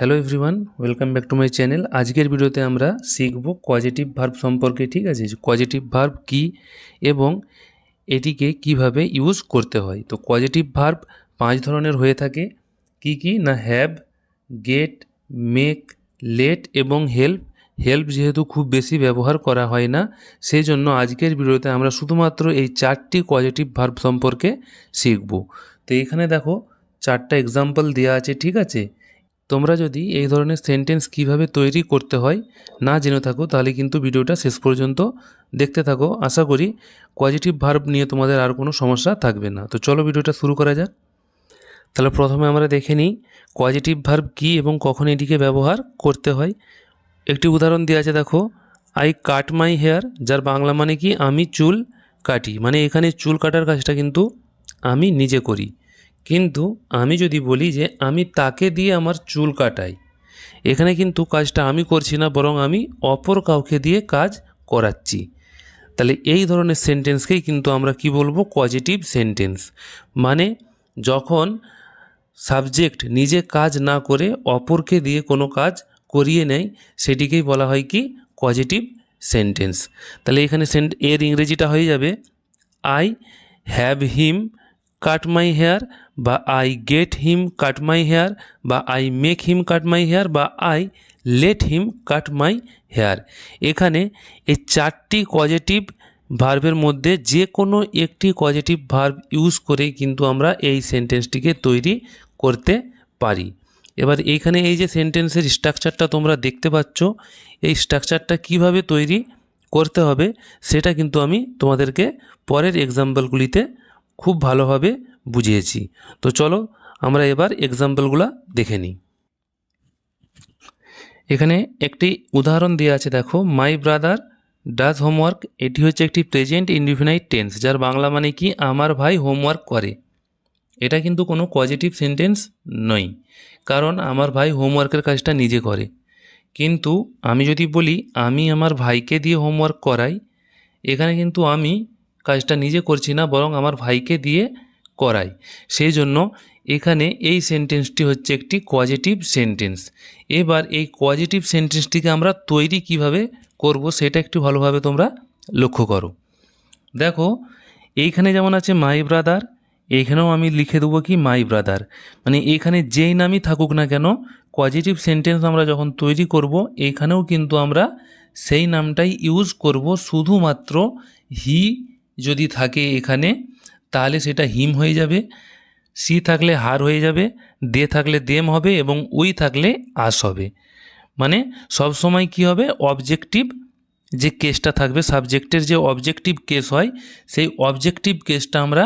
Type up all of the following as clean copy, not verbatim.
Hello everyone, welcome back to my channel. আজকের ভিডিওতে আমরা শিখব কজেটিভ ভার্ব সম্পর্কে। ঠিক আছে, কজেটিভ ভার্ব কী এবং এটিকে কিভাবে ইউজ করতে হয়। তো কজেটিভ ভার্ব 5 ধরনের হয়ে থাকে। কি কি না, হ্যাভ, গেট, মেক, লেট এবং হেল্প। হেল্প যেহেতু খুব বেশি ব্যবহার করা হয় না, সেই জন্য আজকের ভিডিওতে আমরা শুধুমাত্র এই 4টি কজেটিভ ভার্ব সম্পর্কে শিখব। তো এখানে দেখো 4টা এক্সাম্পল দেওয়া আছে। ঠিক আছে, তোমরা যদি এই ধরনের সেন্টেন্স কিভাবে তৈরি করতে হয় না জেনে থাকো, তাহলে কিন্তু ভিডিওটা শেষ পর্যন্ত দেখতে থাকো। আশা করি পজিটিভ ভার্ব নিয়ে তোমাদের আর কোনো সমস্যা থাকবে না। তো চলো ভিডিওটা শুরু করা যাক। তাহলে প্রথমে আমরা দেখে নিই পজিটিভ ভার্ব কী এবং কখন এটিকে ব্যবহার করতে হয়। একটি উদাহরণ দেওয়া আছে, দেখো, আই কাট মাই হেয়ার, যার বাংলা মানে কি আমি চুল কাটি। মানে এখানে চুল কাটার কাজটা কিন্তু আমি নিজে করি, কিন্তু আমি যদি বলি যে আমি তাকে দিয়ে আমার চুল কাটাই, এখানে কিন্তু কাজটা আমি করছি না, বরং আমি অপর কাউকে দিয়ে কাজ করাচ্ছি। তাহলে এই ধরনের সেন্টেন্সকেই কিন্তু আমরা কি বলবো, পজিটিভ সেন্টেন্স। মানে যখন সাবজেক্ট নিজে কাজ না করে অপরকে দিয়ে কোনো কাজ করিয়ে নেয়, সেটিকেই বলা হয় কি পজিটিভ সেন্টেন্স। তাহলে এখানে এর ইংরেজিটা হয়ে যাবে I have him cut my hair, বা I get him cut my hair, বা I make him cut my hair, বা I let him cut my hair. এখানে এই 4টি পজিটিভ ভার্বের মধ্যে যে কোনো একটি পজিটিভ ভার্ব ইউজ করে কিন্তু আমরা এই সেন্টেন্সটিকে তৈরি করতে পারি। এবার এইখানে এই যে সেন্টেন্সের স্ট্রাকচারটা তোমরা দেখতে পাচ্ছ, এই স্ট্রাকচারটা কিভাবে তৈরি করতে হবে সেটা কিন্তু আমি তোমাদেরকে পরের এক্সাম্পলগুলিতে খুব ভালোভাবে বুঝিয়েছি। তো চলো আমরা এবার এক্সাম্পলগুলো দেখে নিই। এখানে একটি উদাহরণ দেওয়া আছে, দেখো, মাই ব্রাদার ডাজ হোমওয়ার্ক। এটি হচ্ছে একটি প্রেজেন্ট ইনডিফিনাইট টেন্স, যার বাংলা মানে কি আমার ভাই হোমওয়ার্ক করে। এটা কিন্তু কোনো পজিটিভ সেন্টেন্স নয়, কারণ আমার ভাই হোমওয়ার্কের কাজটা নিজে করে। কিন্তু আমি যদি বলি আমি আমার ভাইকে দিয়ে হোমওয়ার্ক করাই, এখানে কিন্তু আমি কাজটা নিজে করছি না, বরং আমার ভাইকে দিয়ে করাই। সেই জন্য এখানে এই সেন্টেন্সটি হচ্ছে একটি পজিটিভ সেন্টেন্স। এবার এই পজিটিভ সেন্টেন্সটিকে আমরা তৈরি কিভাবে করব সেটা একটু ভালোভাবে তোমরা লক্ষ্য করো। দেখো, এইখানে যেমন আছে মাই ব্রাদার, এইখানেও আমি লিখে দেবো কি মাই ব্রাদার। মানে এইখানে যেই নামই থাকুক না কেন, পজিটিভ সেন্টেন্স আমরা যখন তৈরি করব, এইখানেও কিন্তু আমরা সেই নামটাই ইউজ করব। শুধুমাত্র হি যদি থাকে এখানে, তাহলে সেটা হিম হয়ে যাবে, সি থাকলে হার হয়ে যাবে, দে থাকলে দেম হবে, এবং উই থাকলে আস হবে। মানে সবসময় কি হবে, অবজেক্টিভ যে কেসটা থাকবে, সাবজেক্টের যে অবজেক্টিভ কেস হয়, সেই অবজেক্টিভ কেসটা আমরা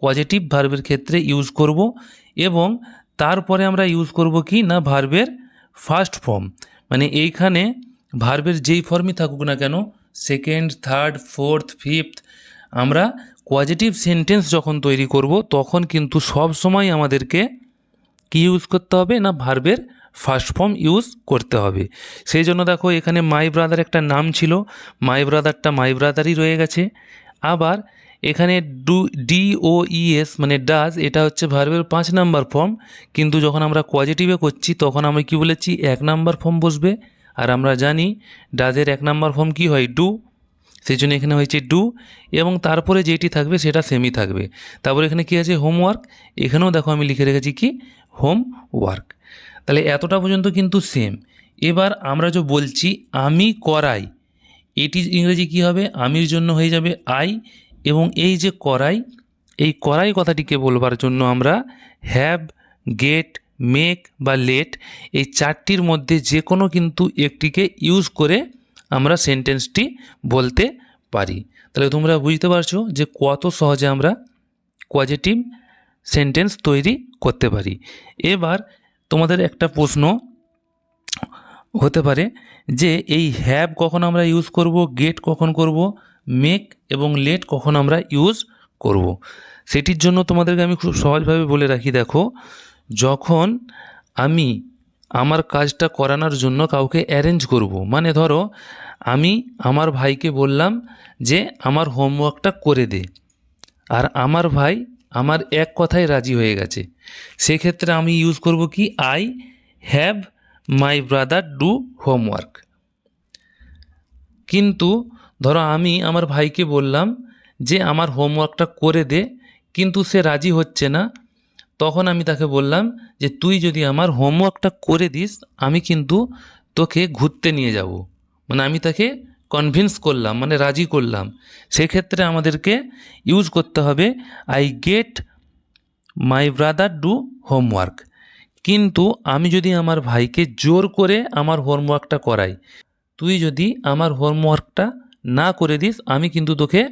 পজিটিভ ভার্বের ক্ষেত্রে ইউজ করব। এবং তারপরে আমরা ইউজ করব কি না, ভার্বের ফার্স্ট ফর্ম। মানে এইখানে ভার্বের যেই ফর্মই থাকুক না কেন, সেকেন্ড, থার্ড, ফোর্থ, ফিফথ, আমরা পজিটিভ সেন্টেন্স যখন তৈরি করব তখন কিন্তু সব সময় আমাদেরকে কি ইউজ করতে হবে না, ভার্বের ফার্স্ট ফর্ম ইউজ করতে হবে। সেই জন্য দেখো এখানে মাই ব্রাদার একটা নাম ছিল, মাই ব্রাদারটা মাই ব্রাদারই রয়ে গেছে। আবার এখানে DOES মানে ডাজ, এটা হচ্ছে ভার্বের 5 নাম্বার ফর্ম, কিন্তু যখন আমরা পজিটিভে করছি তখন আমি কি বলেছি 1 নাম্বার ফর্ম বসবে। আর আমরা জানি ডাজের 1 নাম্বার ফর্ম কি হয়, ডু। সেই জন্য এখানে হয়েছে ডু, এবং তারপরে যেটি থাকবে সেটা সেমই থাকবে। তারপরে এখানে কি আছে, হোমওয়ার্ক, এখানেও দেখো আমি লিখে রেখেছি কি হোমওয়ার্ক। তাহলে এতটা পর্যন্ত কিন্তু সেম। এবার আমরা যে বলছি আমি করাই, এটি ইংরেজি কি হবে, আমির জন্য হয়ে যাবে আই, এবং এই যে করাই, এই করাই কথাটিকে বলবার জন্য আমরা হ্যাভ, গেট, মেক বা লেট, এই 4টির মধ্যে যে কোনো কিন্তু একটিকে ইউজ করে আমরা সেন্টেন্সটি বলতে পারি। তাহলে তোমরা বুঝতে পারছো যে কত সহজে আমরা পজিটিভ সেন্টেন্স তৈরি করতে পারি। এবার তোমাদের একটা প্রশ্ন হতে পারে যে এই হ্যাভ কখন আমরা ইউজ করব, গেট কখন করব, মেক এবং লেট কখন আমরা ইউজ করব। সেটির জন্য তোমাদেরকে আমি খুব সহজভাবে বলে রাখি, দেখো, যখন আমি আমার কাজটা করানোর জন্য কাউকে অ্যারেঞ্জ করব, মানে ধরো আমি আমার ভাইকে বললাম যে আমার হোমওয়ার্কটা করে দে, আর আমার ভাই আমার এক কথায় রাজি হয়ে গেছে, সেক্ষেত্রে আমি ইউজ করব কি I have my brother do homework. কিন্তু ধরো আমি আমার ভাইকে বললাম যে আমার হোমওয়ার্কটা করে দে, কিন্তু সে রাজি হচ্ছে না। তখন আমি তাকে বললাম যে তুই যদি আমার হোমওয়ার্কটা করে দিস আমি কিন্তু তোকে ঘুরতে নিয়ে যাব। মানে আমি তাকে কনভিন্স করলাম, মানে রাজি করলাম। সেক্ষেত্রে আমাদেরকে ইউজ করতে হবে I get my brother do homework. কিন্তু আমি যদি আমার ভাইকে জোর করে আমার হোমওয়ার্কটা করাই, তুই যদি আমার হোমওয়ার্কটা না করে দিস আমি কিন্তু তোকে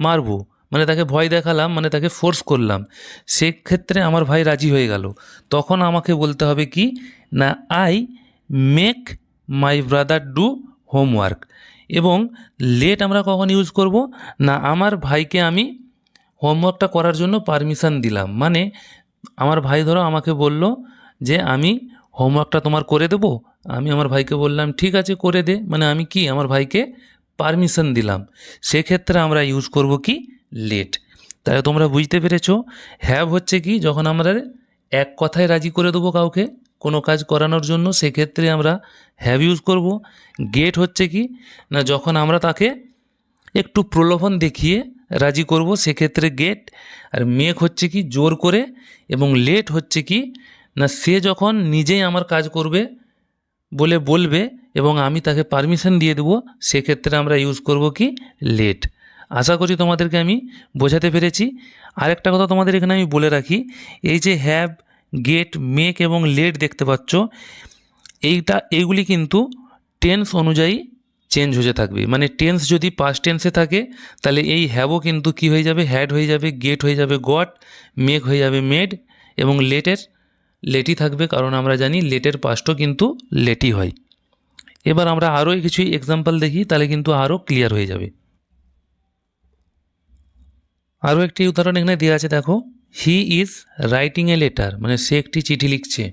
মারবো, মানে তাকে ভয় দেখালাম, মানে তাকে ফোর্স করলাম। সেক্ষেত্রে আমার ভাই রাজি হয়ে গেল। তখন আমাকে বলতে হবে কি না, I make my brother do homework. এবং লেট আমরা কখন ইউজ করব না, আমার ভাইকে আমি হোমওয়ার্কটা করার জন্য পারমিশন দিলাম। মানে আমার ভাই ধরো আমাকে বলল যে আমি হোমওয়ার্কটা তোমার করে দেবো, আমি আমার ভাইকে বললাম ঠিক আছে করে দে, মানে আমি কি আমার ভাইকে পারমিশন দিলাম। সেক্ষেত্রে আমরা ইউজ করব কি লেট। তাহলে তোমরা বুঝতে পেরেছো, হ্যাভ হচ্ছে কি যখন আমরা এক কথায় রাজি করে দেবো কাউকে কোনো কাজ করানোর জন্য, সেক্ষেত্রে আমরা হ্যাভ ইউজ করব। গেট হচ্ছে কি না যখন আমরা তাকে একটু প্রলোভন দেখিয়ে রাজি করব, সেক্ষেত্রে গেট। আর মেক হচ্ছে কি জোর করে। এবং লেট হচ্ছে কি না সে যখন নিজেই আমার কাজ করবে বলে বলবে এবং আমি তাকে পারমিশন দিয়ে দেবো, সেক্ষেত্রে আমরা ইউজ করব কি লেট। আশা করি তোমাদেরকে আমি বোঝাতে পেরেছি। আরেকটা কথা তোমাদের এখানে আমি বলে রাখি, এই যে হ্যাভ, গেট, মেক এবং লেট দেখতে পাচ্ছ, এইগুলি কিন্তু টেন্স অনুযায়ী চেঞ্জ হয়ে থাকবে। মানে টেন্স যদি পাস্ট টেন্সে থাকে তাহলে এই হ্যাভও কিন্তু কি হয়ে যাবে, হ্যাড হয়ে যাবে, গেট হয়ে যাবে গট, মেক হয়ে যাবে মেড, এবং লেটই থাকবে, কারণ আমরা জানি লেটের পাস্টও কিন্তু লেটই হয়। এবার আমরা আরও কিছু এক্সাম্পল দেখি, তাহলে কিন্তু আরও ক্লিয়ার হয়ে যাবে। আরও একটি উদাহরণ এখানে দেওয়া আছে, দেখো he is writing a letter, মানে সে একটি চিঠি লিখছে।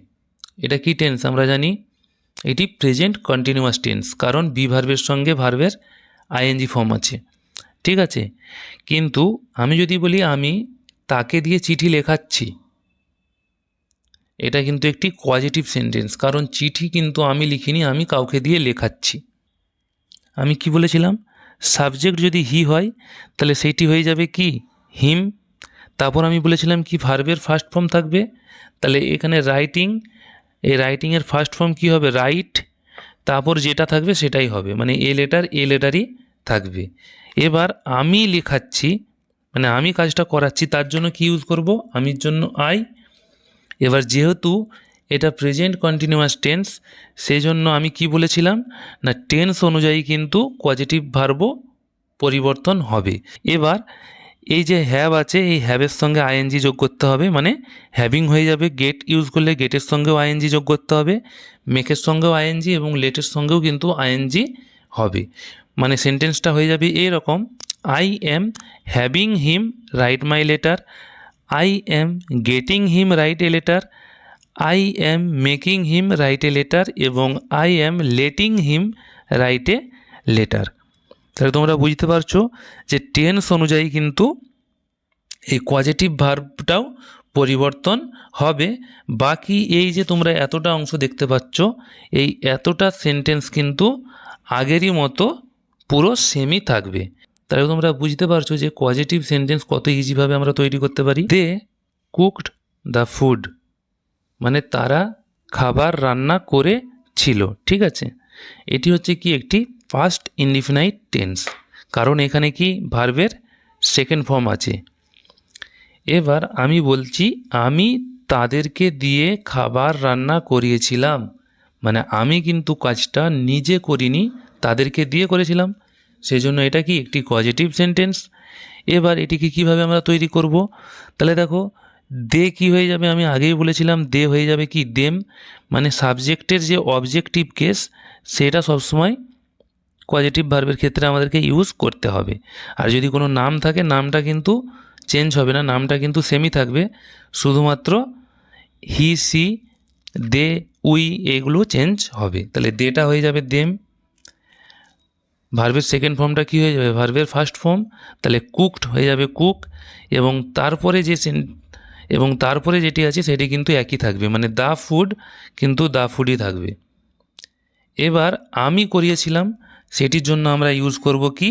এটা কি টেন্স আমরা জানি, এটি প্রেজেন্ট কন্টিনিউয়াস টেন্স, কারণ বি ভার্বের সঙ্গে ভার্বের আইএনজি ফর্ম আছে। ঠিক আছে, কিন্তু আমি যদি বলি আমি তাকে দিয়ে চিঠি লেখাচ্ছি, এটা কিন্তু একটি পজিটিভ সেন্টেন্স, কারণ চিঠি কিন্তু আমি লিখিনি, আমি কাউকে দিয়ে লেখাচ্ছি। আমি কি বলেছিলাম, সাবজেক্ট যদি হি হয় তাহলে সেইটি হয়ে যাবে কি হিম। তারপর আমি বলেছিলাম কি ভার্বের ফার্স্ট ফর্ম থাকবে, তাহলে এখানে রাইটিং, এই রাইটিংয়ের ফার্স্ট ফর্ম কি হবে রাইট, তারপর যেটা থাকবে সেটাই হবে, মানে এ লেটারই থাকবে। এবার আমি লেখাচ্ছি, মানে আমি কাজটা করাচ্ছি, তার জন্য কি ইউজ করব, আমির জন্য আই। এবার যেহেতু এটা প্রেজেন্ট কন্টিনিউয়াস টেন্স, সেই জন্য আমি কি বলেছিলাম না টেন্স অনুযায়ী কিন্তু পজিটিভ ভার্বও পরিবর্তন হবে। এবার এই যে হ্যাভ আছে, এই হ্যাভের সঙ্গে আইএনজি যোগ করতে হবে, মানে হ্যাভিং হয়ে যাবে। গেট ইউজ করলে গেটের সঙ্গেও আইএনজি যোগ করতে হবে, মেকের সঙ্গেও আইএনজি এবং লেটের সঙ্গেও কিন্তু আইএনজি হবে। মানে সেন্টেন্সটা হয়ে যাবে এরকম, I am having him write my letter, I am getting him write a letter, I am making him write a letter এবং I am letting him write a letter. তাহলে তোমরা বুঝতে পারছো যে টেন্স অনুযায়ী কিন্তু এই পজিটিভ ভার্বটাও পরিবর্তন হবে। বাকি এই যে তোমরা এতটা অংশ দেখতে পাচ্ছ, এই এতটা সেন্টেন্স কিন্তু আগেরই মতো পুরো সেমই থাকবে। তাহলে তোমরা বুঝতে পারছো যে পজিটিভ সেন্টেন্স কত ইজিভাবে আমরা তৈরি করতে পারি। দে কুকড দ্য ফুড, মানে তারা খাবার রান্না করেছিল। ঠিক আছে, এটি হচ্ছে কি একটি পাস্ট ইনডিফিনাইট টেন্স, কারণ এখানে কি ভার্বের সেকেন্ড ফর্ম আছে। এবার আমি বলছি আমি তাদেরকে দিয়ে খাবার রান্না করিয়েছিলাম, মানে আমি কিন্তু কাজটা নিজে করিনি, তাদেরকে দিয়ে করেছিলাম, সেই জন্য এটা কি একটি পজিটিভ সেন্টেন্স। এবার এটিকে কিভাবে আমরা তৈরি করব, তাহলে দেখো দে কি হয়ে যাবে, আমি আগেই বলেছিলাম দে হয়ে যাবে কি দেম, মানে সাবজেক্টের যে অবজেক্টিভ কেস সেটা সবসময় পজিটিভ ভার্বের ক্ষেত্রে আমাদেরকে ইউজ করতে হবে। আর যদি কোনো নাম থাকে নামটা কিন্তু চেঞ্জ হবে না, নামটা কিন্তু সেমই থাকবে, শুধুমাত্র হি সি দে উই এগুলো চেঞ্জ হবে। তাহলে দেটা হয়ে যাবে দেম, ভার্বের সেকেন্ড ফর্মটা কী হয়ে যাবে ভার্বের ফার্স্ট ফর্ম, তাহলে কুকড হয়ে যাবে কুক, এবং তারপরে যে এবং তারপরে যেটি আছে সেটি কিন্তু একই থাকবে, মানে দ্য ফুড কিন্তু দ্য ফুডই থাকবে। এবার আমি করিয়েছিলাম, সেটির জন্য আমরা ইউজ করব কি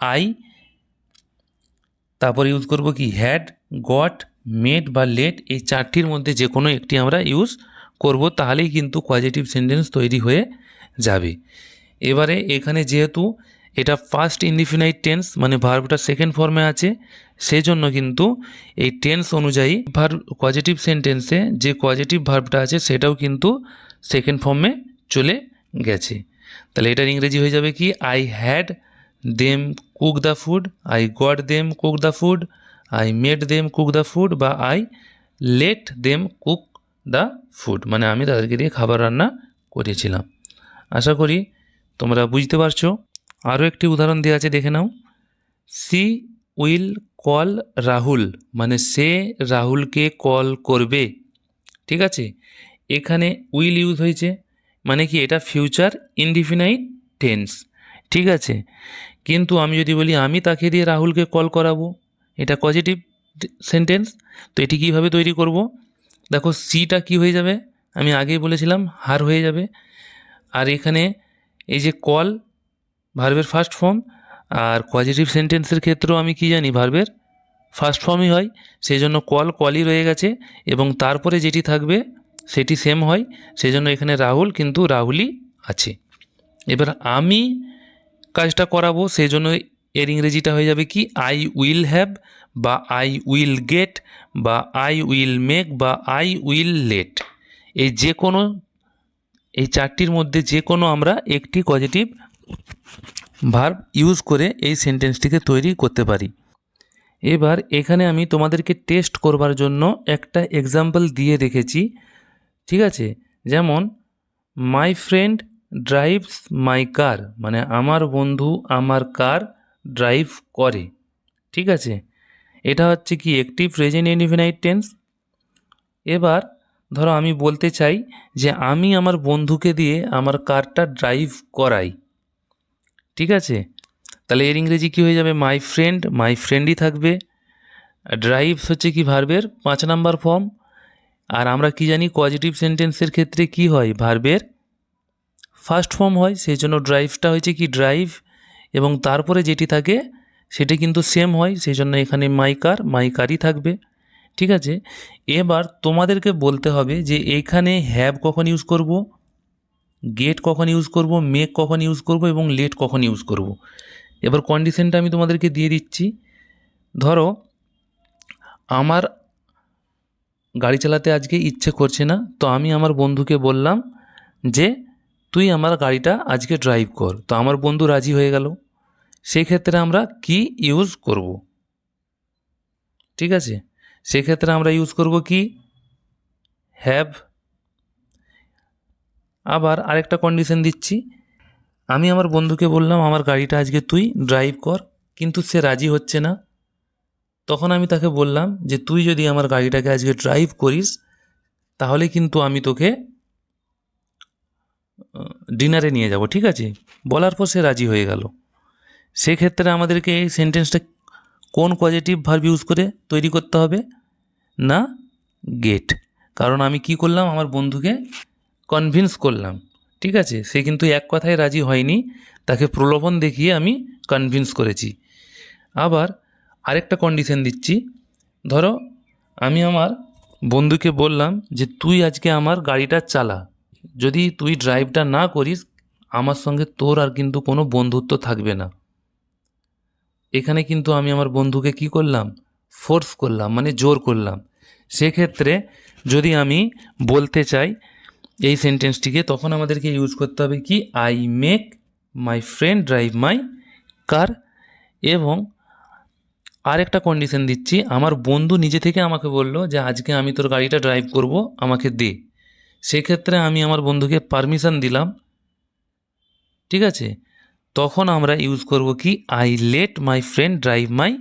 আই, তারপর ইউজ করব কি হ্যাড, গট, মেড বা লেট, এই চারটির মধ্যে যে কোনো একটি আমরা ইউজ করব, তাহলেই কিন্তু পজিটিভ সেন্টেন্স তৈরি হয়ে যাবে। এবারে এখানে যেহেতু এটা ফার্স্ট ইনডিফিনাইট টেন্স, মানে ভার্বটা সেকেন্ড ফর্মে আছে, সেজন্য কিন্তু এই টেন্স অনুযায়ী পজিটিভ সেন্টেন্সে যে পজিটিভ ভার্বটা আছে সেটাও কিন্তু সেকেন্ড ফর্মে চলে গেছে। তাহলে এটার ইংরেজি হয়ে যাবে কি I had them cook the food, I got them cook the food, I made them cook the food, বা I let them cook the food, মানে আমি তাদেরকে দিয়ে খাবার রান্না করেছিলাম। আশা করি তোমরা বুঝতে পারছো। আরও একটি উদাহরণ দেওয়া আছে, দেখে নাও। সি উইল কল রাহুল, মানে সে রাহুলকে কল করবে। ঠিক আছে, এখানে উইল ইউজ হয়েছে, মানে কি এটা ফিউচার ইনডিফিনাইট টেন্স। ঠিক আছে, কিন্তু আমি যদি বলি আমি তাকে দিয়ে রাহুলকে কল করাবো, এটা পজিটিভ সেন্টেন্স। তো এটি কীভাবে তৈরি করব? দেখো সিটা কি হয়ে যাবে, আমি আগেই বলেছিলাম হার হয়ে যাবে। আর এখানে এই যে কল ভার্বের ফার্স্ট ফর্ম, আর পজিটিভ সেন্টেন্সের ক্ষেত্রেও আমি কি জানি ভার্বের ফার্স্ট ফর্মই হয়, সেই জন্য কলই রয়ে গেছে, এবং তারপরে যেটি থাকবে সেটি সেম হয়, সেই জন্য এখানে রাহুল কিন্তু রাহুলই আছে। এবার আমি কাজটা করাবো, সেই জন্য এর ইংরেজিটা হয়ে যাবে কি আই উইল হ্যাভ, বা আই উইল গেট, বা আই উইল মেক, বা আই উইল লেট। এই যে কোনো এই চারটির মধ্যে যে কোনো আমরা একটি পজিটিভ ভার্ব ইউজ করে এই সেন্টেন্সটিকে তৈরি করতে পারি। এবার এখানে আমি তোমাদেরকে টেস্ট করবার জন্য একটা এক্সাম্পল দিয়ে রেখেছি। ঠিক আছে, যেমন মাই ফ্রেন্ড ড্রাইভস মাই কার, মানে আমার বন্ধু আমার কার ড্রাইভ করে। ঠিক আছে, এটা হচ্ছে কি একটি প্রেজেন্ট ইনডিফিনাইট টেন্স। এবার ধরো আমি বলতে চাই যে আমি আমার বন্ধুকে দিয়ে আমার কারটা ড্রাইভ করাই। ঠিক আছে, তাহলে এর ইংরেজি কী হয়ে যাবে? মাই ফ্রেন্ডই থাকবে। ড্রাইভস হচ্ছে কি ভার্বের 5 নাম্বার ফর্ম। আর আমরা কি জানি পজিটিভ সেন্টেন্সের ক্ষেত্রে কি হয়, ভার্বের ফার্স্ট ফর্ম হয়, সেই জন্য ড্রাইভটা হয়েছে কি ড্রাইভ, এবং তারপরে যেটি থাকে সেটি কিন্তু সেম হয়, সেই জন্য এখানে মাই কারই থাকবে। ঠিক আছে, এবার তোমাদেরকে বলতে হবে যে এখানে হ্যাভ কখন ইউজ করব, গেট কখন ইউজ করব, মেক কখন ইউজ করব, এবং লেট কখন ইউজ করব। এবার কন্ডিশনটা আমি তোমাদেরকে দিয়ে দিচ্ছি। ধরো আমার গাড়ি চালাতে আজকে ইচ্ছে করছে না, তো আমি আমার বন্ধুকে বললাম যে তুই আমার গাড়িটা আজকে ড্রাইভ কর, তো আমার বন্ধু রাজি হয়ে গেল। সেক্ষেত্রে আমরা কি ইউজ করব? ঠিক আছে, সেক্ষেত্রে আমরা ইউজ করব কি হ্যাভ। আবার আরেকটা কন্ডিশন দিচ্ছি, আমি আমার বন্ধুকে বললাম আমার গাড়িটা আজকে তুই ড্রাইভ কর, কিন্তু সে রাজি হচ্ছে না। তখন আমি তাকে বললাম যে তুই যদি আমার গাড়িটাকে আজকে ড্রাইভ করিস তাহলে কিন্তু আমি তোকে ডিনারে নিয়ে যাব। ঠিক আছে, বলার পর সে রাজি হয়ে গেল। সেক্ষেত্রে আমাদেরকে এই সেন্টেন্সটা কোন পজিটিভ ভার্ব ইউজ করে তৈরি করতে হবে? না গেট, কারণ আমি কি করলাম, আমার বন্ধুকে কনভিন্স করলাম। ঠিক আছে, সে কিন্তু এক কথায় রাজি হয়নি, তাকে প্রলোভন দেখিয়ে আমি কনভিন্স করেছি। আবার আরেকটা কন্ডিশন দিচ্ছি, ধরো আমি আমার বন্ধুকে বললাম যে তুই আজকে আমার গাড়িটা চালা, যদি তুই ড্রাইভটা না করিস আমার সঙ্গে তোর আর কিন্তু কোনো বন্ধুত্ব থাকবে না। এখানে কিন্তু আমি আমার বন্ধুকে কি করলাম, ফোর্স করলাম, মানে জোর করলাম। সেক্ষেত্রে যদি আমি বলতে চাই এই সেন্টেন্সটিকে, তখন আমাদেরকে ইউজ করতে হবে কি I make my friend drive my car. এবং আরেকটা কন্ডিশন দিচ্ছি, আমার বন্ধু নিজে থেকে আমাকে বলল যে আজকে আমি তোর গাড়িটা ড্রাইভ করব, আমাকে দে। সেক্ষেত্রে আমি আমার বন্ধুকে পারমিশন দিলাম। ঠিক আছে, তখন আমরা ইউজ করব কি I let my friend drive my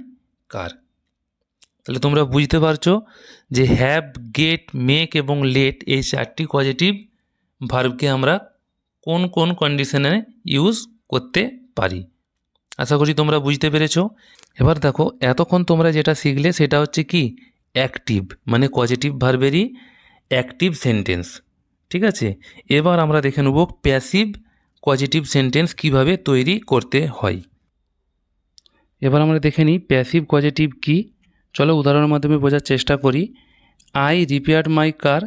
car. তাহলে তোমরা বুঝতে পারছো যে হ্যাভ, গেট, মেক এবং লেট এই চারটি পজিটিভ ভার্বকে আমরা কোন কোন কন্ডিশনে ইউজ করতে পারি। আশা করি তোমরা বুঝতে পেরেছো। এবার দেখো এতক্ষণ তোমরা যেটা শিখলে সেটা হচ্ছে কি অ্যাক্টিভ মানে কজেটিভ ভার্বেরই অ্যাক্টিভ সেন্টেন্স। ঠিক আছে, এবার আমরা দেখে নেব প্যাসিভ কজেটিভ সেন্টেন্স কিভাবে তৈরি করতে হয়। এবার আমরা দেখে নিই প্যাসিভ কজেটিভ কি। চলো উদাহরণের মাধ্যমে বোঝার চেষ্টা করি। আই রিপেয়ার্ড মাই কার,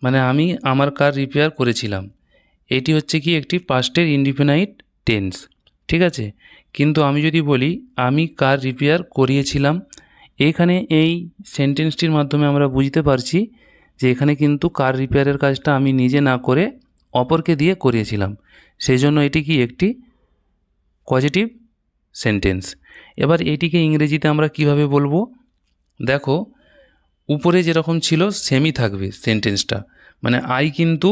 মানে আমি আমার কার রিপেয়ার করেছিলাম। এটি হচ্ছে কি একটি পাস্টের ইনডিফিনাইট টেন্স। ঠিক আছে, কিন্তু আমি যদি বলি আমি কার রিপেয়ার করিয়েছিলাম, এইখানে এই সেন্টেন্সটির মাধ্যমে আমরা বুঝতে পারছি যে এখানে কিন্তু কার রিপেয়ারের কাজটা আমি নিজে না করে অপরকে দিয়ে করিয়েছিলাম, সেই জন্য এটি কি একটি পজিটিভ সেন্টেন্স। এবার এটিকে ইংরেজিতে আমরা কিভাবে বলবো, দেখো উপরে যেরকম ছিল সেমই থাকবে সেন্টেন্সটা, মানে আই কিন্তু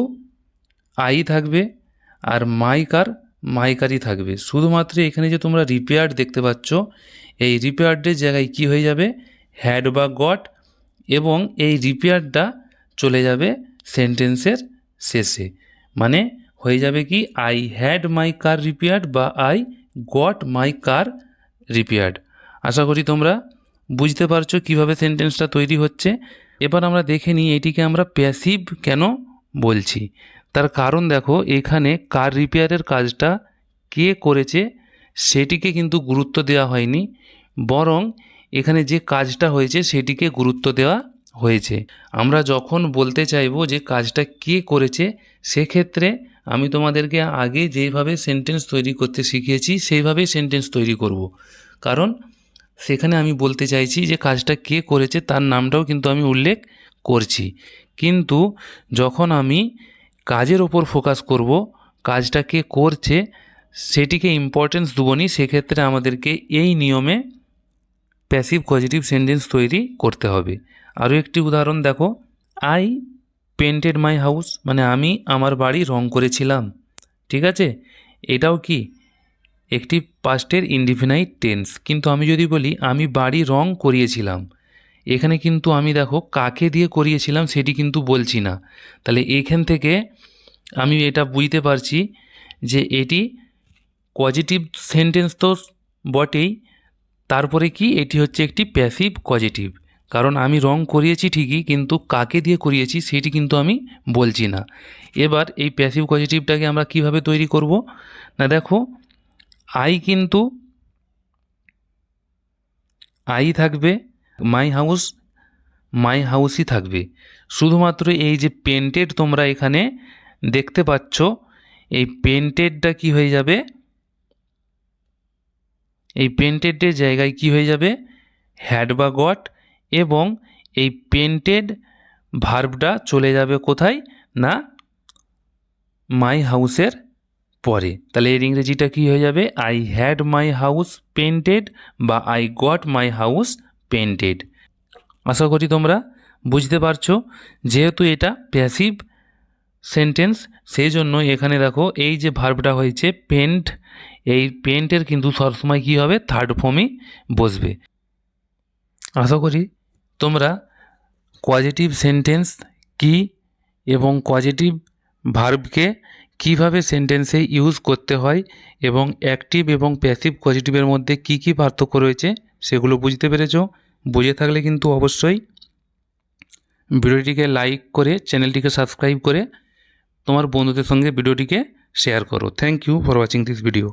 আই থাকবে আর মাইকারই থাকবে। শুধুমাত্র এখানে যে তোমরা রিপেয়ার্ড দেখতে পাচ্ছ, এই রিপেয়ার্ডের জায়গায় কি হয়ে যাবে, হ্যাড বা গট, এবং এই রিপেয়ার্ডটা চলে যাবে সেন্টেন্সের শেষে, মানে হয়ে যাবে কি I had my car repaired বা I got my car repaired. আশা করি তোমরা বুঝতে পারছো কিভাবে সেন্টেন্সটা তৈরি হচ্ছে। এবার আমরা দেখে নিই এটিকে আমরা প্যাসিভ কেন বলছি। তার কারণ দেখো এখানে কার রিপেয়ারের কাজটা কে করেছে সেটিকে কিন্তু গুরুত্ব দেওয়া হয়নি, বরং এখানে যে কাজটা হয়েছে সেটিকে গুরুত্ব দেওয়া হয়েছে। আমরা যখন বলতে চাইবো যে কাজটা কে করেছে, সেক্ষেত্রে আমি তোমাদেরকে আগে যেভাবে সেন্টেন্স তৈরি করতে শিখিয়েছি সেইভাবেই সেন্টেন্স তৈরি করব, কারণ সেখানে আমি বলতে চাইছি যে কাজটা কে করেছে তার নামটাও কিন্তু আমি উল্লেখ করছি। কিন্তু যখন আমি কাজের ওপর ফোকাস করব, কাজটা কে করছে সেটিকে ইম্পর্টেন্স দেবো নি, সেক্ষেত্রে আমাদেরকে এই নিয়মে প্যাসিভ পজিটিভ সেন্টেন্স তৈরি করতে হবে। আরও একটি উদাহরণ দেখো, আই পেন্টেড মাই হাউস, মানে আমি আমার বাড়ি রং করেছিলাম। ঠিক আছে, এটাও কি একটি পাস্টের ইনডিফিনাইট টেন্স, কিন্তু আমি যদি বলি আমি বাড়ি রং করিয়েছিলাম, এখানে কিন্তু আমি দেখো কাকে দিয়ে করিয়েছিলাম সেটি কিন্তু বলছি না। তাহলে এখান থেকে আমি এটা বুঝতে পারছি যে এটি পজিটিভ সেন্টেন্স তো বটেই, তারপরে কি এটি হচ্ছে একটি প্যাসিভ পজিটিভ, কারণ আমি রং করিয়েছি ঠিকই কিন্তু কাকে দিয়ে করিয়েছি সেটি কিন্তু আমি বলছি না। এবার এই প্যাসিভ পজিটিভটাকে আমরা কিভাবে তৈরি করব না, দেখো আই কিন্তু আই থাকবে, মাই হাউসই থাকবে। শুধুমাত্র এই যে পেন্টেড তোমরা এখানে দেখতে পাচ্ছ, এই পেন্টেডটা কি হয়ে যাবে, এই পেন্টেডের জায়গায় কি হয়ে যাবে, হ্যাড বা গট, এবং এই পেন্টেড ভার্বটা চলে যাবে কোথায় না মাই হাউসের পরে। তাহলে এর ইংরেজিটা কি হয়ে যাবে, I had my house painted বা I got my house painted. আশা করি তোমরা বুঝতে পারছো। যেহেতু এটা প্যাসিভ সেন্টেন্স, সেই জন্য এখানে দেখো এই যে ভার্বটা হয়েছে পেন্ট, এই পেন্টের কিন্তু সবসময় কী হবে, থার্ড ফর্মই বসবে। আশা করি তোমরা পজিটিভ সেন্টেন্স কি এবং পজিটিভ ভার্বকে কিভাবে সেন্টেন্সে ইউজ করতে হয় এবং অ্যাক্টিভ এবং প্যাসিভ পজিটিভের মধ্যে কি কি পার্থক্য রয়েছে সেগুলো বুঝতে পেরেছো। বুঝে থাকলে কিন্তু অবশ্যই ভিডিওটিকে লাইক করে চ্যানেলটিকে সাবস্ক্রাইব করে তোমার বন্ধুদের সঙ্গে ভিডিওটিকে শেয়ার করো। Thank you for watching this video.